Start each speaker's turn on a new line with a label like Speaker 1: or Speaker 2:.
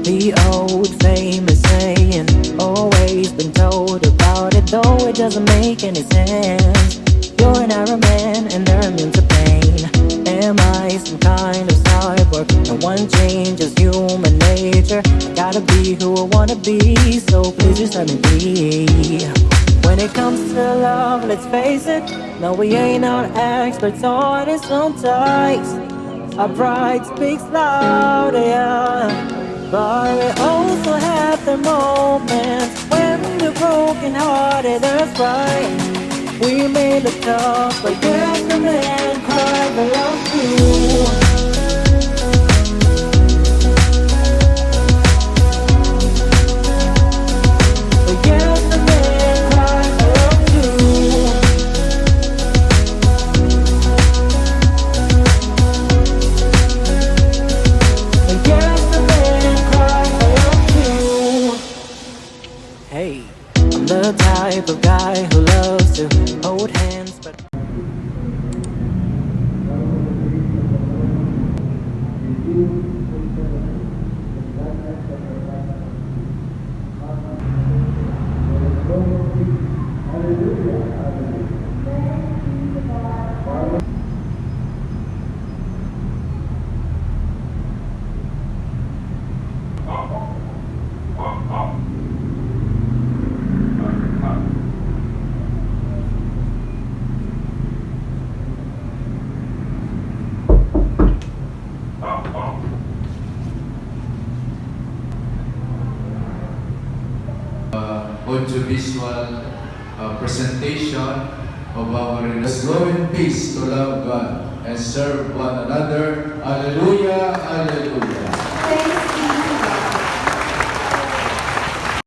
Speaker 1: The old famous saying, always been told about it, though it doesn't make any sense. You're an Iron Man and they're immune to pain. Am I some kind of cyborg? No one changes human nature. I gotta be who I wanna be, so please just let me be. When it comes to love, let's face it, no, we ain't not experts on it sometimes. Our pride speaks louder, yeah. But we also have the moments when we're broken hearted, that's right. We may look tough, but yes, the man cried for love too. But yes, the man cried for love too. But yes, the man cried for love too. Hey, I'm the type of guy who loves to hold hands, but
Speaker 2: audiovisual presentation of our Let's go in peace to love God and serve one another. Hallelujah. Hallelujah.